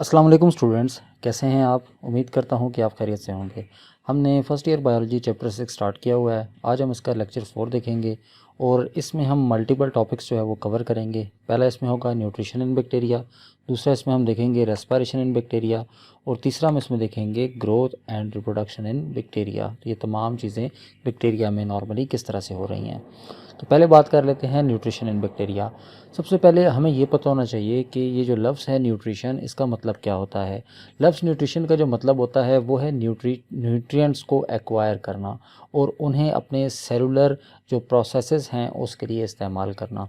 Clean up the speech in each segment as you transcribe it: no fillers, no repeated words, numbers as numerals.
अस्सलाम वालेकुम स्टूडेंट्स, कैसे हैं आप। उम्मीद करता हूं कि आप खैरियत से होंगे। हमने first year biology chapter 6 start किया हुआ है। आज हम इसका लेक्चर 4 देखेंगे और इसमें हम मल्टीपल टॉपिक्स जो है वो कवर करेंगे। पहला इसमें होगा न्यूट्रिशन इन बैक्टीरिया, दूसरा इसमें हम देखेंगे रेस्पिरेशन इन बैक्टीरिया और तीसरा हम इसमें देखेंगे growth and reproduction in bacteria. तो ये तमाम चीज़ें बैक्टीरिया में नॉर्मली किस तरह से हो रही हैं। तो पहले बात कर लेते हैं न्यूट्रिशन इन बैक्टीरिया। सबसे पहले हमें ये पता होना चाहिए कि ये जो लफ्ज़ है न्यूट्रिशन, इसका मतलब क्या होता है। लफ्ज़ न्यूट्रिशन का जो मतलब होता है वो है न्यूट्रिएंट्स को एक्वायर करना और उन्हें अपने सेलुलर जो प्रोसेसेस हैं उसके लिए इस्तेमाल करना।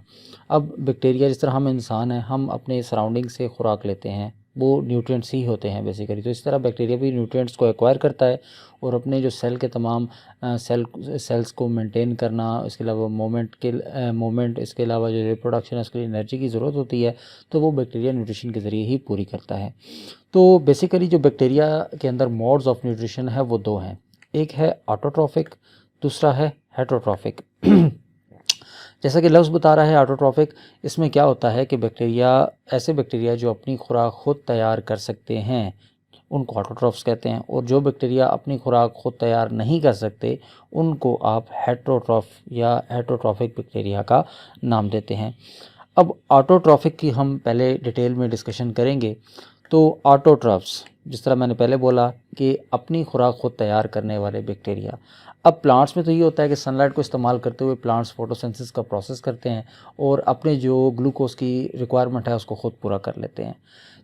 अब बैक्टीरिया, जिस तरह हम इंसान हैं, हम अपने सराउंडिंग से खुराक लेते हैं, वो न्यूट्रिएंट्स ही होते हैं बेसिकली। तो इस तरह बैक्टीरिया भी न्यूट्रिएंट्स को एक्वायर करता है और अपने जो सेल के तमाम सेल्स को मेंटेन करना, इसके अलावा मोमेंट, इसके अलावा जो रिप्रोडक्शन है उसके लिए एनर्जी की ज़रूरत होती है, तो वो बैक्टीरिया न्यूट्रिशन के ज़रिए ही पूरी करता है। तो बेसिकली जो बैक्टीरिया के अंदर मोड्स ऑफ न्यूट्रिशन है वो दो हैं। एक है ऑटोट्रॉफिक, दूसरा है हेटरोट्रॉफिक। जैसा कि लफ्ज़ बता रहा है ऑटोट्रॉफिक, इसमें क्या होता है कि ऐसे बैक्टीरिया जो अपनी खुराक खुद तैयार कर सकते हैं उनको ऑटोट्रॉफ्स कहते हैं, और जो बैक्टीरिया अपनी खुराक खुद तैयार नहीं कर सकते उनको आप हेटरोट्रॉफ या हेटरोट्रॉफिक बैक्टीरिया का नाम देते हैं। अब ऑटोट्रॉफिक की हम पहले डिटेल में डिस्कशन करेंगे। तो ऑटोट्रॉफ्स, जिस तरह मैंने पहले बोला कि अपनी खुराक खुद तैयार करने वाले बैक्टीरिया। अब प्लांट्स में तो ये होता है कि सनलाइट को इस्तेमाल करते हुए प्लांट्स फोटोसिंथेसिस का प्रोसेस करते हैं और अपने जो ग्लूकोज की रिक्वायरमेंट है उसको खुद पूरा कर लेते हैं।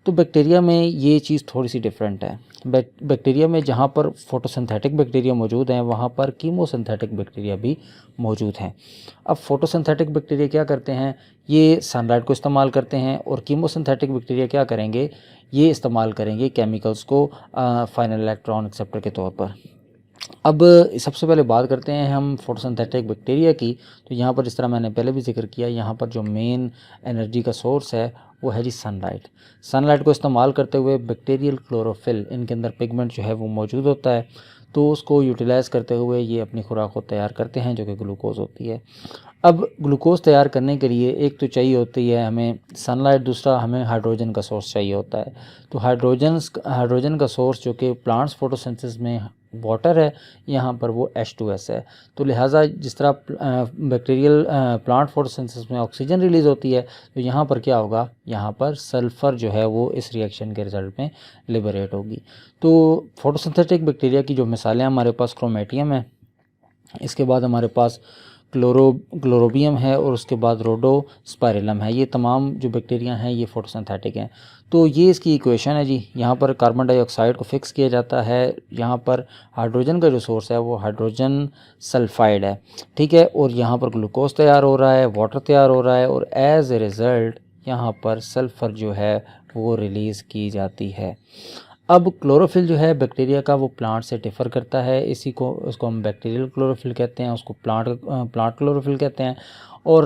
तो बैक्टीरिया में ये चीज़ थोड़ी सी डिफरेंट है। बैक्टीरिया में जहाँ पर फोटोसिंथेटिक बैक्टीरिया मौजूद हैं वहाँ पर कीमोसिंथेटिक बैक्टीरिया भी मौजूद हैं। अब फोटोसिंथेटिक बैक्टीरिया क्या करते हैं, ये सनलाइट को इस्तेमाल करते हैं, और कीमोसिंथेटिक बैक्टीरिया क्या करेंगे, ये इस्तेमाल करेंगे केमिकल्स को फाइनल इलेक्ट्रॉन एक्सेप्टर के तौर पर। अब सबसे पहले बात करते हैं हम फोटोसिंथेटिक बैक्टीरिया की। तो यहाँ पर जिस तरह मैंने पहले भी जिक्र किया, यहाँ पर जो मेन एनर्जी का सोर्स है वो है जी सनलाइट। सनलाइट को इस्तेमाल करते हुए बैक्टीरियल क्लोरोफिल, इनके अंदर पिगमेंट जो है वो मौजूद होता है, तो उसको यूटिलाइज़ करते हुए ये अपनी खुराक को तैयार करते हैं जो कि ग्लूकोज होती है। अब ग्लूकोज तैयार करने के लिए एक तो चाहिए होती है हमें सनलाइट, दूसरा हमें हाइड्रोजन का सोर्स चाहिए होता है। तो हाइड्रोजन का सोर्स जो कि प्लांट्स फोटोसिंथेसिस में वाटर है, यहाँ पर वो H2S है। तो लिहाजा जिस तरह बैक्टीरियल प्लांट फोटोसिंथेसिस में ऑक्सीजन रिलीज़ होती है, तो यहाँ पर क्या होगा, यहाँ पर सल्फ़र जो है वो इस रिएक्शन के रिज़ल्ट में लिबरेट होगी। तो फोटोसिंथेटिक बैक्टीरिया की जो मिसालें हमारे पास क्रोमेटियम है, इसके बाद हमारे पास क्लोरोबियम है और उसके बाद रोडोस्पाइरिलम है। ये तमाम जो बैक्टीरिया हैं ये फोटोसिंथेटिक हैं। तो ये इसकी इक्वेशन है जी। यहाँ पर कार्बन डाइऑक्साइड को फिक्स किया जाता है, यहाँ पर हाइड्रोजन का जो सोर्स है वो हाइड्रोजन सल्फाइड है, ठीक है, और यहाँ पर ग्लूकोज तैयार हो रहा है, वाटर तैयार हो रहा है, और एज ए रिज़ल्ट यहाँ पर सल्फ़र जो है वो रिलीज़ की जाती है। अब क्लोरोफिल जो है बैक्टीरिया का वो प्लांट से डिफ़र करता है। उसको हम बैक्टीरियल क्लोरोफिल कहते हैं, उसको प्लांट क्लोरोफिल कहते हैं। और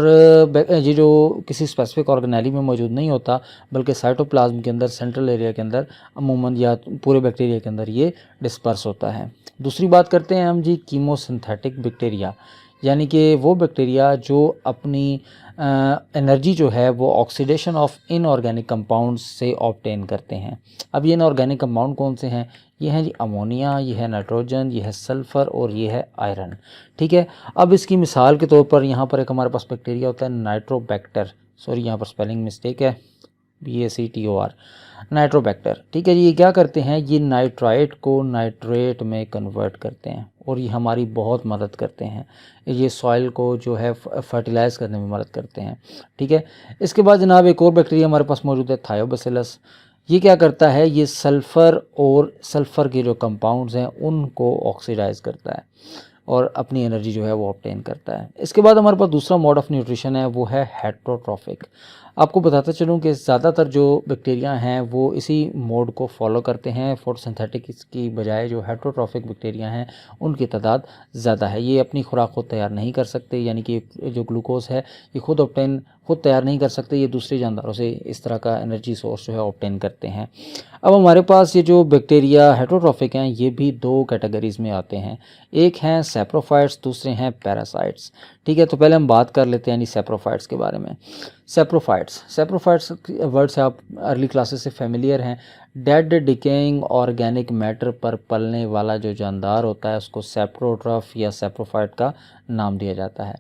ये जो किसी स्पेसिफिक ऑर्गेनेली में मौजूद नहीं होता बल्कि साइटोप्लाज्म के अंदर, सेंट्रल एरिया के अंदर अमूमन या पूरे बैक्टीरिया के अंदर ये डिस्पर्स होता है। दूसरी बात करते हैं हम जी कीमोसिंथेटिक बैक्टीरिया, यानी कि वो बैक्टीरिया जो अपनी एनर्जी जो है वो ऑक्सीडेशन ऑफ इनऑर्गेनिक कंपाउंड्स से ऑब्टेन करते हैं। अब ये इनऑर्गेनिक कंपाउंड कौन से हैं, ये हैं जी अमोनिया, ये है नाइट्रोजन, ये है सल्फ़र और ये है आयरन, ठीक है। अब इसकी मिसाल के तौर पर यहाँ पर एक हमारे पास बैक्टीरिया होता है नाइट्रोबैक्टर, सॉरी यहाँ पर स्पेलिंग मिस्टेक है, BACTOR, नाइट्रोबैक्टर, ठीक है जी। ये क्या करते हैं, ये नाइट्राइट को नाइट्रेट में कन्वर्ट करते हैं और ये हमारी बहुत मदद करते हैं। ये सॉइल को जो है फर्टिलाइज़ करने में मदद करते हैं, ठीक है। इसके बाद जनाब एक और बैक्टीरिया हमारे पास मौजूद है थायोबैसिलस। ये क्या करता है, ये सल्फ़र के जो कंपाउंड्स हैं उनको ऑक्सीडाइज़ करता है और अपनी एनर्जी जो है वो ऑब्टेन करता है। इसके बाद हमारे पास दूसरा मोड ऑफ न्यूट्रिशन है, वो है हेटरोट्रॉफिक। आपको बताता चलूँ कि ज़्यादातर जो बैक्टीरिया हैं वो इसी मोड को फॉलो करते हैं। फोटोसिंथेटिक की बजाय जो हेटरोट्रॉफिक बैक्टीरिया हैं उनकी तादाद ज़्यादा है। ये अपनी खुराक खुद तैयार नहीं कर सकते, यानी कि जो ग्लूकोज है ये खुद तैयार नहीं कर सकते, ये दूसरे जानदारों से इस तरह का एनर्जी सोर्स जो है ऑब्टेन करते हैं। अब हमारे पास ये जो बैक्टीरिया हेटरोट्रॉफिक हैं ये भी दो कैटेगरीज़ में आते हैं, एक हैं सैप्रोफाइट्स, दूसरे हैं पैरासाइट्स, ठीक है। तो पहले हम बात कर लेते हैं सेप्रोफाइट्स के बारे में। सेप्रोफाइट्स वर्ड से आप अर्ली क्लासेस से फेमिलियर हैं। डेड डिकेइंग ऑर्गेनिक मैटर पर पलने वाला जो जानदार होता है उसको सेप्रोट्रॉफ या सेप्रोफाइट का नाम दिया जाता है।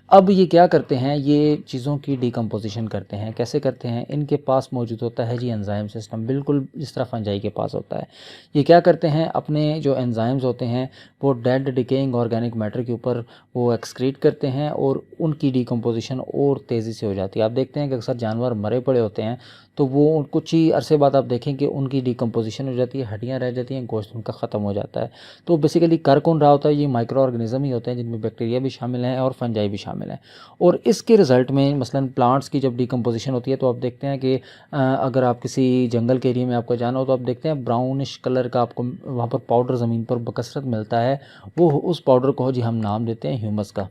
अब ये क्या करते हैं, ये चीज़ों की डिकम्पोजिशन करते हैं। कैसे करते हैं, इनके पास मौजूद होता है जी एंजाइम सिस्टम, बिल्कुल जिस तरह फंजाई के पास होता है। ये क्या करते हैं, अपने जो एंजाइम्स होते हैं वो डेड डिकेइंग ऑर्गेनिक मैटर के ऊपर वो एक्सक्रीट करते हैं और उनकी डिकम्पोजिशन और तेज़ी से हो जाती है। आप देखते हैं कि अक्सर जानवर मरे पड़े होते हैं तो वो कुछ ही अरसे बाद आप देखें कि उनकी डिकम्पोजिशन हो जाती है, हड्डियाँ रह जाती हैं, गोश्त उनका ख़त्म हो जाता है। तो बेसिकली कर कौन रहा होता है, ये माइक्रो ऑर्गेनिज्म ही होते हैं जिनमें बैक्टीरिया भी शामिल हैं और फंजाई भी शामिल हैं। और इसके रिज़ल्ट में मसलन प्लांट्स की जब डिकम्पोजिशन होती है तो आप देखते हैं कि अगर आप किसी जंगल के एरिया में आपको जाना हो तो आप देखते हैं ब्राउनिश कलर का आपको वहाँ पर पाउडर ज़मीन पर बकसरत मिलता है। वो उस पाउडर को जी हम नाम देते हैं ह्यूमस का।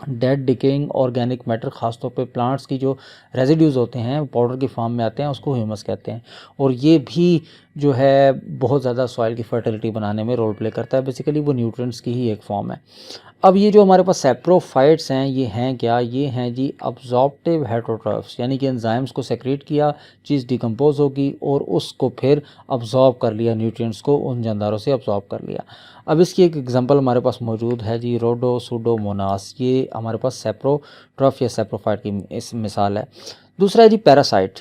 डेड डिकेइंग ऑर्गेनिक मैटर ख़ासतौर पे प्लांट्स की जो रेजिड्यूज़ होते हैं पाउडर की फॉर्म में आते हैं, उसको ह्यूमस कहते हैं। और ये भी जो है बहुत ज़्यादा सॉइल की फर्टिलिटी बनाने में रोल प्ले करता है। बेसिकली वो न्यूट्रिएंट्स की ही एक फॉर्म है। अब ये जो हमारे पास सेप्रोफाइट्स हैं, ये हैं क्या, ये हैं जी अब्जॉर्प्टिव हेटरोट्रॉफ्स, यानी कि एंजाइम्स को सेक्रेट किया, चीज़ डिकम्पोज होगी और उसको फिर अब्जॉर्ब कर लिया, न्यूट्रिएंट्स को उन जानदारों से अब्जॉर्ब कर लिया। अब इसकी एक एग्जांपल हमारे पास मौजूद है जी रोडोसुडोमोनास, ये हमारे पास सेप्रोट्रॉफ या सेप्रोफाइट की इस मिसाल है। दूसरा है जी पैरासाइट।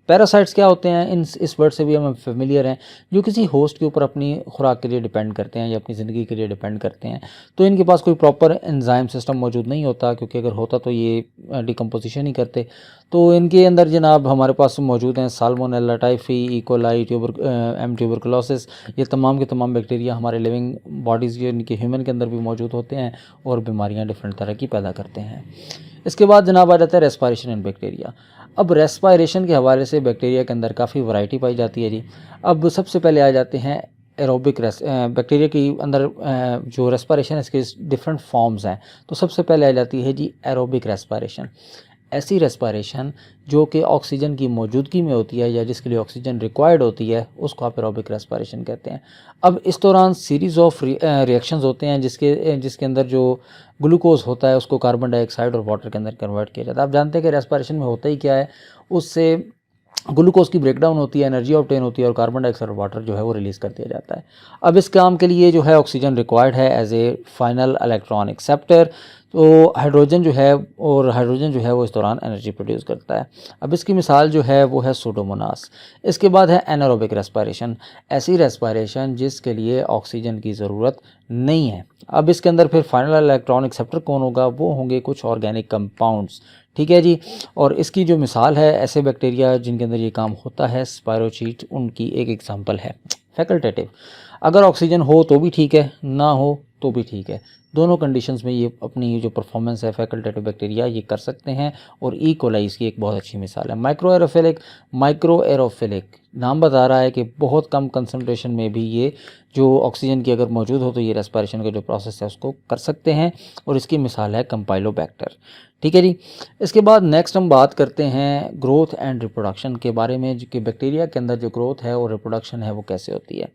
पैरासाइट्स क्या होते हैं, इस वर्ड से भी हम फेमिलियर हैं, जो किसी होस्ट के ऊपर अपनी खुराक के लिए डिपेंड करते हैं या अपनी ज़िंदगी के लिए डिपेंड करते हैं। तो इनके पास कोई प्रॉपर एंजाइम सिस्टम मौजूद नहीं होता, क्योंकि अगर होता तो ये डिकम्पोजिशन ही करते। तो इनके अंदर जनाब हमारे पास मौजूद हैं साल्मोनेला टाइफी, इकोलाई, ट्यूबरकुलोसिस। ये तमाम के तमाम बैक्टीरिया हमारे लिविंग बॉडीज़ के इनके ह्यूमन के अंदर भी मौजूद होते हैं और बीमारियाँ डिफरेंट तरह की पैदा करते हैं। इसके बाद जनाब आ जाता है रेस्पायरेशन इन बैक्टीरिया। अब रेस्पायरेशन के हवाले से बैक्टीरिया के अंदर काफ़ी वैरायटी पाई जाती है जी। अब सबसे पहले आ जाते हैं एरोबिक बैक्टीरिया के अंदर जो रेस्पायरेशन है इसके डिफरेंट फॉर्म्स हैं। तो सबसे पहले आ जाती है जी एरोबिक रेस्पायरेशन। ऐसी रेस्पायरेशन जो कि ऑक्सीजन की मौजूदगी में होती है या जिसके लिए ऑक्सीजन रिक्वायर्ड होती है, उसको आप एरोबिक रेस्पायरेशन कहते हैं। अब इस दौरान सीरीज़ ऑफ रिएक्शंस होते हैं जिसके अंदर जो ग्लूकोज होता है उसको कार्बन डाइऑक्साइड और वाटर के अंदर कन्वर्ट किया जाता है। आप जानते हैं कि रेस्पायरेशन में होता ही क्या है, उससे ग्लूकोज की ब्रेकडाउन होती है, एनर्जी ऑब्टेन होती है और कार्बन डाइऑक्साइड और वाटर जो है वो रिलीज़ कर दिया जाता है। अब इस काम के लिए जो है ऑक्सीजन रिक्वायर्ड है as a final electron acceptor. तो हाइड्रोजन जो है वो इस दौरान एनर्जी प्रोड्यूस करता है। अब इसकी मिसाल जो है वो है सूडोमोनास। इसके बाद है एनारोबिक रेस्पायरेशन, ऐसी रेस्पायरेशन जिसके लिए ऑक्सीजन की ज़रूरत नहीं है। अब इसके अंदर फिर फाइनल इलेक्ट्रॉन एक्सेप्टर कौन होगा, वो होंगे कुछ ऑर्गेनिक कंपाउंड्स। ठीक है जी। और इसकी जो मिसाल है ऐसे बैक्टीरिया जिनके अंदर ये काम होता है, स्पायरोचीट उनकी एक एग्जांपल है। फैकल्टेटिव, अगर ऑक्सीजन हो तो भी ठीक है, ना हो तो भी ठीक है, दोनों कंडीशंस में ये अपनी जो परफॉर्मेंस है फैकल्टेटिव बैक्टीरिया ये कर सकते हैं। और ई कोलाई इसकी एक बहुत अच्छी मिसाल है। माइक्रो एरोफिलिक नाम बता रहा है कि बहुत कम कंसंट्रेशन में भी ये जो ऑक्सीजन की अगर मौजूद हो तो ये रेस्पायरेशन का जो प्रोसेस है उसको कर सकते हैं, और इसकी मिसाल है कंपाइलोबैक्टर। ठीक है जी। इसके बाद नेक्स्ट हम बात करते हैं ग्रोथ एंड रिप्रोडक्शन के बारे में, कि बैक्टीरिया के अंदर जो ग्रोथ है और रिप्रोडक्शन है वो कैसे होती है।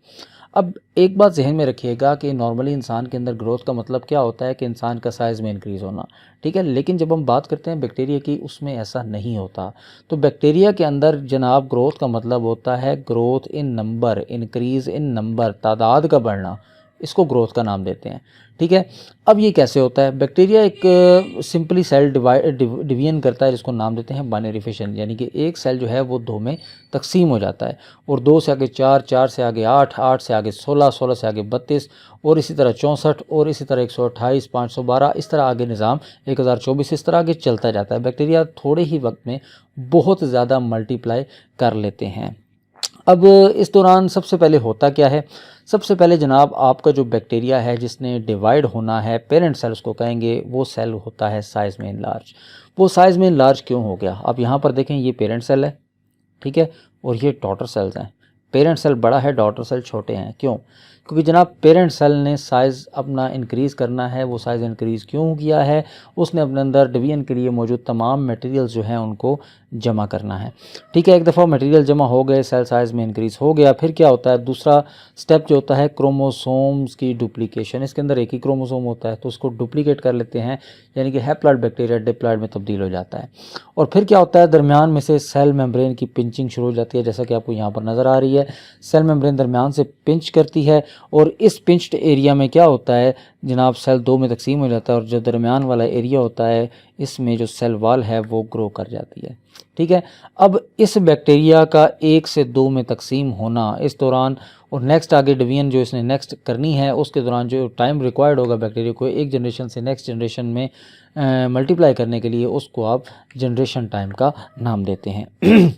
अब एक बात जहन में रखिएगा कि नॉर्मली इंसान के अंदर ग्रोथ का मतलब क्या होता है कि इंसान का साइज़ में इंक्रीज़ होना, ठीक है। लेकिन जब हम बात करते हैं बैक्टीरिया की, उसमें ऐसा नहीं होता। तो बैक्टीरिया के अंदर जनाब ग्रोथ का मतलब होता है growth in number, increase in number, तादाद का बढ़ना, इसको ग्रोथ का नाम देते हैं। ठीक है। अब ये कैसे होता है, बैक्टीरिया एक सिंपली सेल डिवीजन करता है जिसको नाम देते हैं बाइनरी फिशन, यानी कि एक सेल जो है वो दो में तकसीम हो जाता है, और 2 से आगे 4, 4 से आगे 8, 8 से आगे 16, 16 से आगे 32, और इसी तरह 64, और इसी तरह 128, 512, इस तरह आगे निज़ाम 1024 इस तरह आगे चलता जाता है। बैक्टीरिया थोड़े ही वक्त में बहुत ज़्यादा मल्टीप्लाई कर लेते हैं। अब इस दौरान सबसे पहले होता क्या है, सबसे पहले जनाब आपका जो बैक्टीरिया है जिसने डिवाइड होना है, पेरेंट सेल उसको कहेंगे, वो सेल होता है साइज़ में इनलार्ज। वो साइज़ में इनलार्ज क्यों हो गया, आप यहाँ पर देखें, ये पेरेंट सेल है, ठीक है, और ये डॉटर सेल्स हैं। पेरेंट सेल बड़ा है, डॉटर सेल छोटे हैं। क्यों? क्योंकि जनाब पेरेंट सेल ने साइज़ अपना इंक्रीज़ करना है। वो साइज़ इंक्रीज़ क्यों किया है? उसने अपने अंदर डिवीजन के लिए मौजूद तमाम मटेरियल्स जो हैं उनको जमा करना है। ठीक है, एक दफ़ा मटेरियल जमा हो गए, सेल साइज़ में इंक्रीज़ हो गया, फिर क्या होता है? दूसरा स्टेप जो होता है क्रोमोसोम्स की डुप्लीकेशन। इसके अंदर एक ही क्रोमोसोम होता है तो उसको डुप्लीकेट कर लेते हैं, यानी कि हैप्लॉइड बैक्टीरिया डिप्लॉइड में तब्दील हो जाता है। और फिर क्या होता है? दरमियान में से सेल मेम्ब्रेन की पिंचिंग शुरू हो जाती है, जैसा कि आपको यहाँ पर नज़र आ रही है। सेल मेम्ब्रेन दरमियान से पिंच करती है और इस पिंच्ड एरिया में क्या होता है जनाब? सेल दो में तकसीम हो जाता है और जो दरमियान वाला एरिया होता है इसमें जो सेल वॉल है वो ग्रो कर जाती है। ठीक है, अब इस बैक्टीरिया का 1 से 2 में तकसीम होना, इस दौरान और नेक्स्ट आगे डिवीजन जो इसने नेक्स्ट करनी है उसके दौरान जो टाइम रिक्वायर्ड होगा बैक्टीरिया को एक जनरेशन से नेक्स्ट जनरेशन में मल्टीप्लाई करने के लिए, उसको आप जनरेशन टाइम का नाम देते हैं।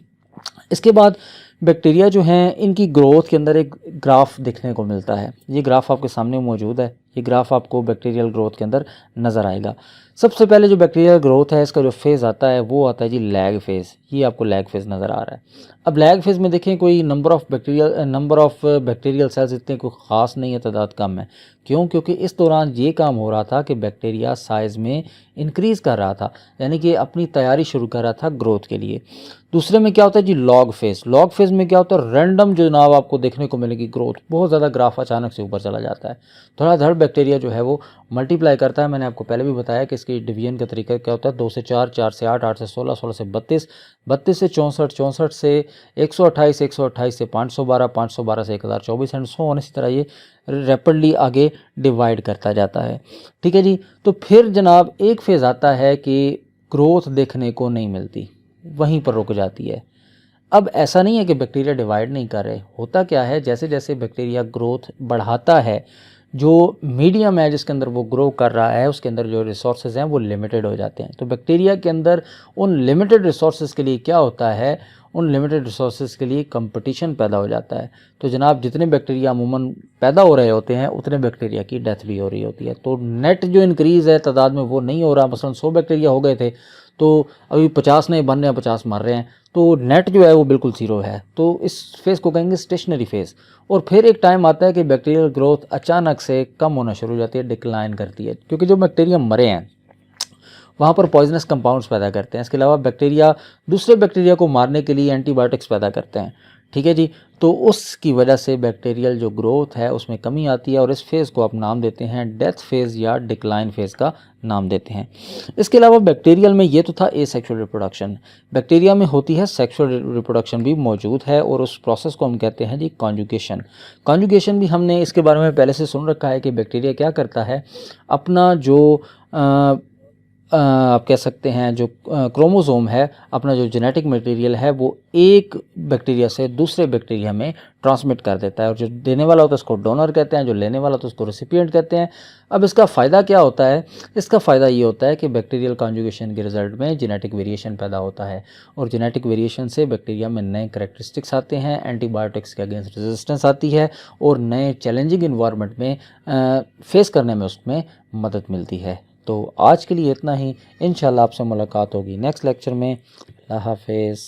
इसके बाद बैक्टीरिया जो हैं इनकी ग्रोथ के अंदर एक ग्राफ देखने को मिलता है। ये ग्राफ आपके सामने मौजूद है। ये ग्राफ आपको बैक्टीरियल ग्रोथ के अंदर नज़र आएगा। सबसे पहले जो बैक्टीरियल ग्रोथ है इसका जो फेज़ आता है वो आता है जी लैग फेज़। ये आपको लैग फेज़ नज़र आ रहा है। अब लैग फेज़ में देखें कोई नंबर ऑफ़ बैक्टीरियल सेल्स इतने कोई ख़ास नहीं है, तादाद कम है। क्यों? क्योंकि इस दौरान ये काम हो रहा था कि बैक्टीरिया साइज़ में इंक्रीज़ कर रहा था, यानी कि अपनी तैयारी शुरू कर रहा था ग्रोथ के लिए। दूसरे में क्या होता है जी लॉग फेज़। लॉग फेज़ में क्या होता है? रैंडम जो जनाब आपको देखने को मिलेगी ग्रोथ, बहुत ज़्यादा ग्राफ अचानक से ऊपर चला जाता है। धड़ाधड़ बैक्टीरिया जो है वो मल्टीप्लाई करता है। मैंने आपको पहले भी बताया कि इसकी डिवीजन का तरीका क्या होता है, 2 से 4, 4 से 8, 8 से 16, 16 से 32, 32 से 64, 64 से 128, 128 से 512, 512 से 1024 एंड सो ऑन। इसी तरह ये रैपिडली आगे डिवाइड करता जाता है। ठीक है जी, तो फिर जनाब एक फेज़ आता है कि ग्रोथ देखने को नहीं मिलती, वहीं पर रुक जाती है। अब ऐसा नहीं है कि बैक्टीरिया डिवाइड नहीं कर रहे, होता क्या है जैसे जैसे बैक्टीरिया ग्रोथ बढ़ाता है, जो मीडियम है जिसके अंदर वो ग्रो कर रहा है उसके अंदर जो रिसोर्सेज हैं वो लिमिटेड हो जाते हैं। तो बैक्टीरिया के अंदर उन लिमिटेड रिसोर्सेज के लिए क्या होता है, उन लिमिटेड रिसोर्सेज के लिए कंपटीशन पैदा हो जाता है। तो जनाब जितने बैक्टीरिया अमूमन पैदा हो रहे होते हैं उतने बैक्टीरिया की डेथ भी हो रही होती है। तो नेट जो इंक्रीज़ है तादाद में वो नहीं हो रहा। मसलन 100 बैक्टीरिया हो गए थे तो अभी 50 नए बन रहे हैं, 50 मर रहे हैं, तो नेट जो है वो बिल्कुल ज़ीरो है। तो इस फेज़ को कहेंगे स्टेशनरी फेज़। और फिर एक टाइम आता है कि बैक्टीरियल ग्रोथ अचानक से कम होना शुरू हो जाती है, डिक्लाइन करती है, क्योंकि जो बैक्टीरिया मरे हैं वहाँ पर पॉइजनस कंपाउंड्स पैदा करते हैं। इसके अलावा बैक्टीरिया दूसरे बैक्टीरिया को मारने के लिए एंटीबायोटिक्स पैदा करते हैं। ठीक है जी, तो उसकी वजह से बैक्टीरियल जो ग्रोथ है उसमें कमी आती है और इस फेज़ को आप नाम देते हैं डेथ फेज़ या डिक्लाइन फेज़ का नाम देते हैं। इसके अलावा बैक्टीरियल में ये तो था एसेक्सुअल रिप्रोडक्शन, बैक्टीरिया में होती है सेक्सुअल रिप्रोडक्शन भी मौजूद है और उस प्रोसेस को हम कहते हैं जी कॉन्जुगेशन। कॉन्जुगेशन भी हमने इसके बारे में पहले से सुन रखा है कि बैक्टीरिया क्या करता है, अपना जो आप कह सकते हैं जो क्रोमोसोम है, अपना जो जेनेटिक मटेरियल है वो एक बैक्टीरिया से दूसरे बैक्टीरिया में ट्रांसमिट कर देता है और जो देने वाला होता है उसको डोनर कहते हैं, जो लेने वाला होता है उसको रेसिपिएंट कहते हैं। अब इसका फ़ायदा क्या होता है? इसका फ़ायदा ये होता है कि बैक्टीरियल कॉन्जुगेशन के रिज़ल्ट में जेनेटिक वेरिएशन पैदा होता है और जेनेटिक वेरिएशन से बैक्टीरिया में नए करैक्टरिस्टिक्स आते हैं, एंटीबायोटिक्स के अगेंस्ट रेजिस्टेंस आती है और नए चैलेंजिंग इन्वायरमेंट में फेस करने में उसमें मदद मिलती है। तो आज के लिए इतना ही। इंशाल्लाह आपसे मुलाकात होगी नेक्स्ट लेक्चर में। अल्लाह हाफ़िज़।